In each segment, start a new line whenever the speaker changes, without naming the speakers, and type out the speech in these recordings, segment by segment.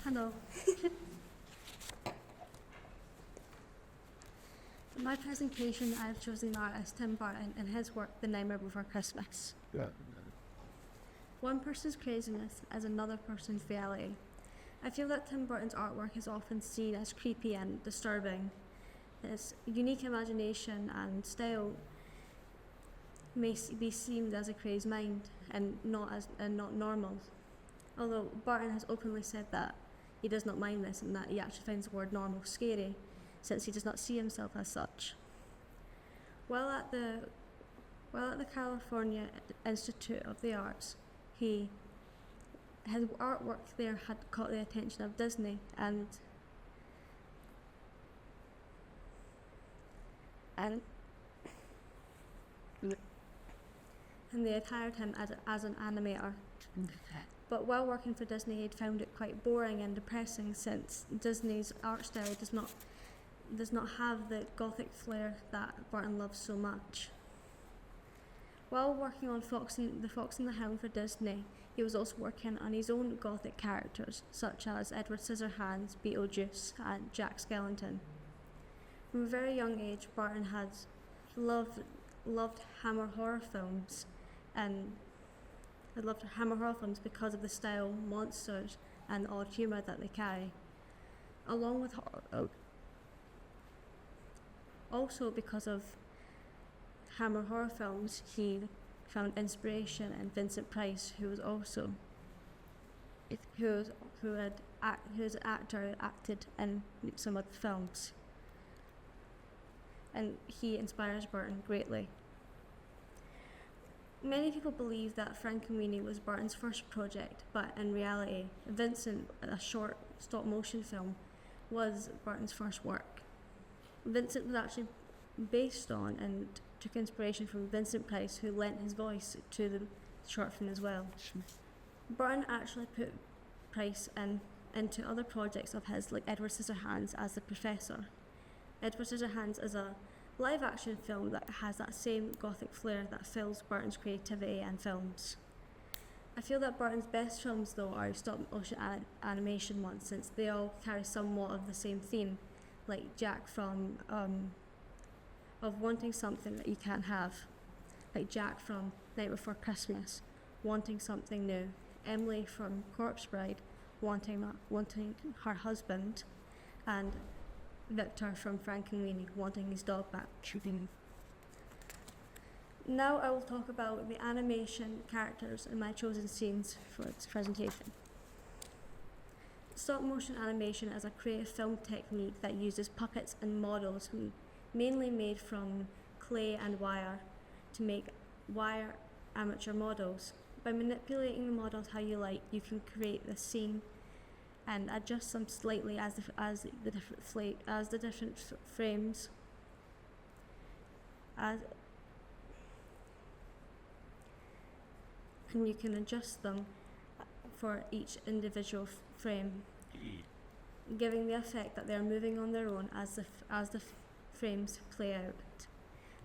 Hello. For my presentation, I've chosen the artist Tim Burton and his work, The Nightmare Before Christmas.
Yeah.
One person's craziness is another person's reality. I feel that Tim Burton's artwork is often seen as creepy and disturbing. His unique imagination and style may be seen as a crazed mind and not normal. Although Burton has openly said that he does not mind this and that he actually finds the word normal scary, since he does not see himself as such. While at the California Institute of the Arts, his artwork there had caught the attention of Disney, and they had hired him as an animator. But while working for Disney, he'd found it quite boring and depressing, since Disney's art style does not have the gothic flair that Burton loves so much. While working on The Fox and the Hound for Disney, he was also working on his own gothic characters, such as Edward Scissorhands, Beetlejuice, and Jack Skellington. From a very young age, Burton had loved Hammer horror films, and I loved Hammer horror films because of the style, monsters, and the odd humour that they carry. Along with also because of Hammer horror films, he found inspiration in Vincent Price, who's an actor who acted in some of the films, and he inspires Burton greatly. Many people believe that Frankenweenie was Burton's first project, but in reality, Vincent, a short stop-motion film, was Burton's first work. Vincent was actually based on and took inspiration from Vincent Price, who lent his voice to the short film as well. Burton actually put Price into other projects of his, like Edward Scissorhands as the Professor. Edward Scissorhands is a live-action film that has that same gothic flair that fills Burton's creativity and films. I feel that Burton's best films, though, are stop-motion animation ones, since they all carry somewhat of the same theme, like Jack from of wanting something that you can't have, like Jack from Night Before Christmas, wanting something new, Emily from Corpse Bride, wanting her husband, and Victor from Frankenweenie, wanting his dog back. Now I will talk about the animation characters in my chosen scenes for this presentation. Stop-motion animation is a creative film technique that uses puppets and models, mainly made from clay and wire, to make wire amateur models. By manipulating the models how you like, you can create the scene and adjust them slightly as the different frames and you can adjust them for each individual frame, giving the effect that they are moving on their own as the frames play out.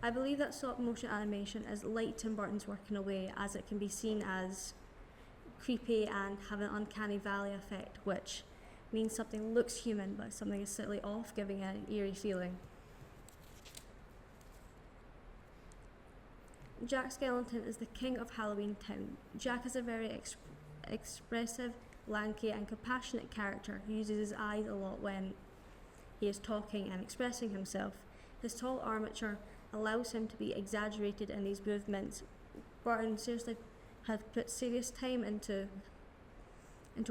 I believe that stop motion animation is like Tim Burton's work in a way, as it can be seen as creepy and have an uncanny valley effect, which means something looks human but something is slightly off, giving an eerie feeling. Jack Skellington is the king of Halloween Town. Jack is a very expressive, lanky and compassionate character who uses his eyes a lot when he is talking and expressing himself. His tall armature allows him to be exaggerated in these movements. Burton seriously has put serious time into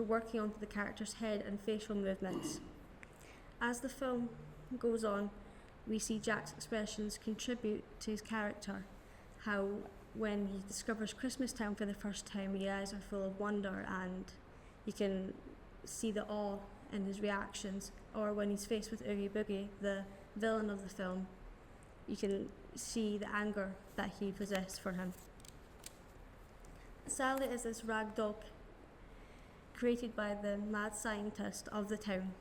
working onto the character's head and facial movements. As the film goes on, we see Jack's expressions contribute to his character. How when he discovers Christmas Town for the first time, his eyes are full of wonder and you can see the awe in his reactions. Or when he's faced with Oogie Boogie, the villain of the film, you can see the anger that he possessed for him. Sally is this rag doll created by the mad scientist of the town.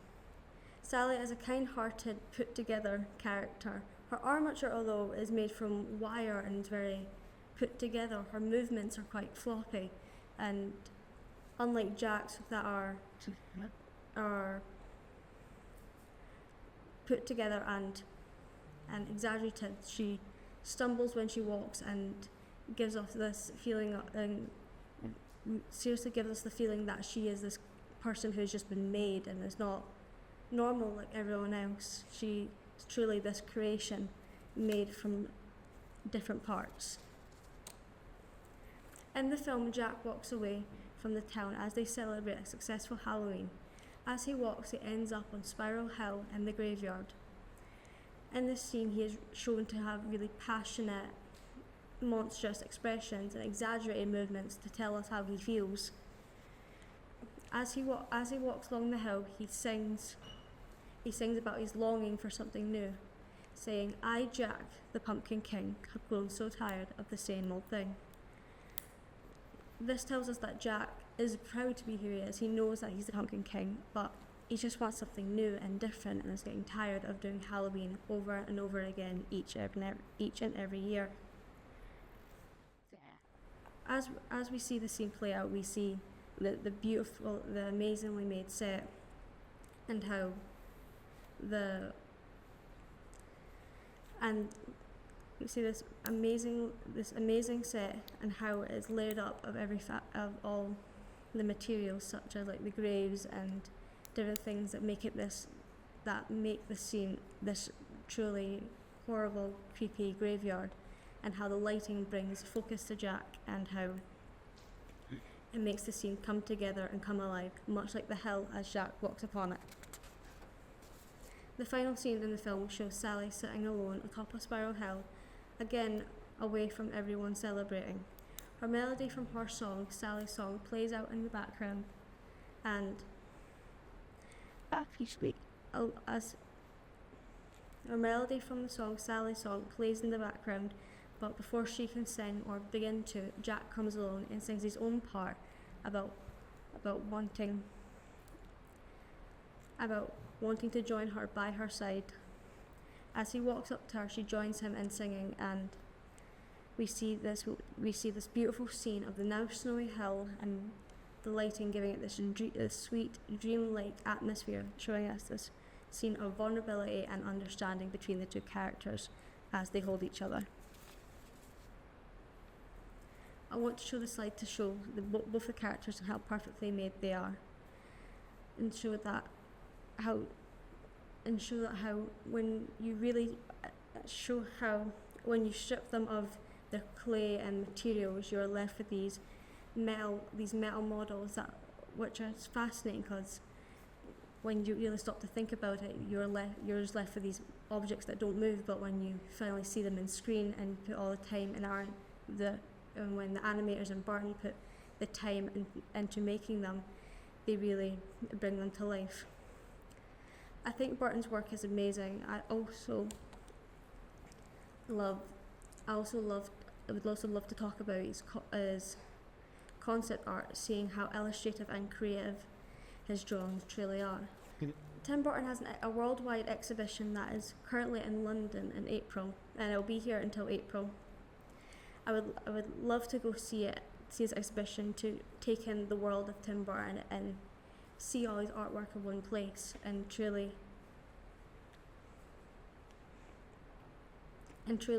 Sally is a kind-hearted, put-together character. Her armature, although, is made from wire and very put together, her movements are quite floppy, and unlike Jack's that are are put together and exaggerated. She stumbles when she walks and gives off this feeling, and seriously gives us the feeling that she is this person who's just been made and is not normal like everyone else. She's truly this creation made from different parts. In the film, Jack walks away from the town as they celebrate a successful Halloween. As he walks, he ends up on Spiral Hill in the graveyard. In this scene, he is shown to have really passionate, monstrous expressions and exaggerated movements to tell us how he feels. As he walks along the hill, he sings about his longing for something new, saying, "I, Jack, the Pumpkin King, have grown so tired of the same old thing." This tells us that Jack is proud to be who he is. He knows that he's the Pumpkin King, but he just wants something new and different, and is getting tired of doing Halloween over and over again each and every year. As we see the scene play out, we see the beautiful, the amazingly made set, and how you see this amazing set, and how it is laid up of all the materials, such as like the graves and different things that make the scene this truly horrible, creepy graveyard, and how the lighting brings focus to Jack, and how it makes the scene come together and come alive, much like the hill as Jack walks upon it. The final scene in the film shows Sally sitting alone atop a Spiral Hill, again away from everyone celebrating. Her melody from her song, Sally's song, plays out in the background, and her melody from the song, Sally's song, plays in the background, but before she can sing or begin to, Jack comes along and sings his own part about wanting to join her by her side. As he walks up to her, she joins him in singing, and we see this beautiful scene of the now snowy hill and the lighting giving it this sweet, dreamlike atmosphere, showing us this scene of vulnerability and understanding between the two characters as they hold each other. I want to show the slide to show both the characters and how perfectly made they are, and show that how when you strip them of their clay and materials, you're left with these metal models which are fascinating, because when you really stop to think about it, you're just left with these objects that don't move. But when you finally see them in screen and put all the time and when the animators and Burton put the time into making them, they really bring them to life. I think Burton's work is amazing. I would also love to talk about his concept art, seeing how illustrative and creative his drawings truly are. Tim Burton has a worldwide exhibition that is currently in London in April, and it'll be here until April. I would love to go see his exhibition, to take in the world of Tim Burton and see all his artwork in one place, and truly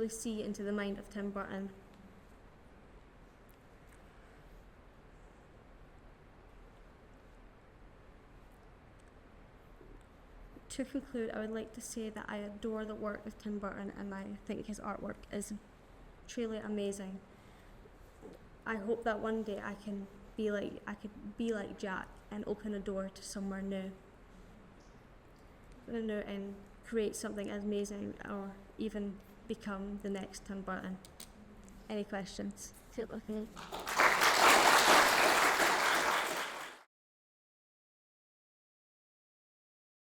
see into the mind of Tim Burton. To conclude, I would like to say that I adore the work of Tim Burton, and I think his artwork is truly amazing. I hope that one day I could be like Jack and open a door to somewhere new, and create something amazing, or even become the next Tim Burton. Any questions?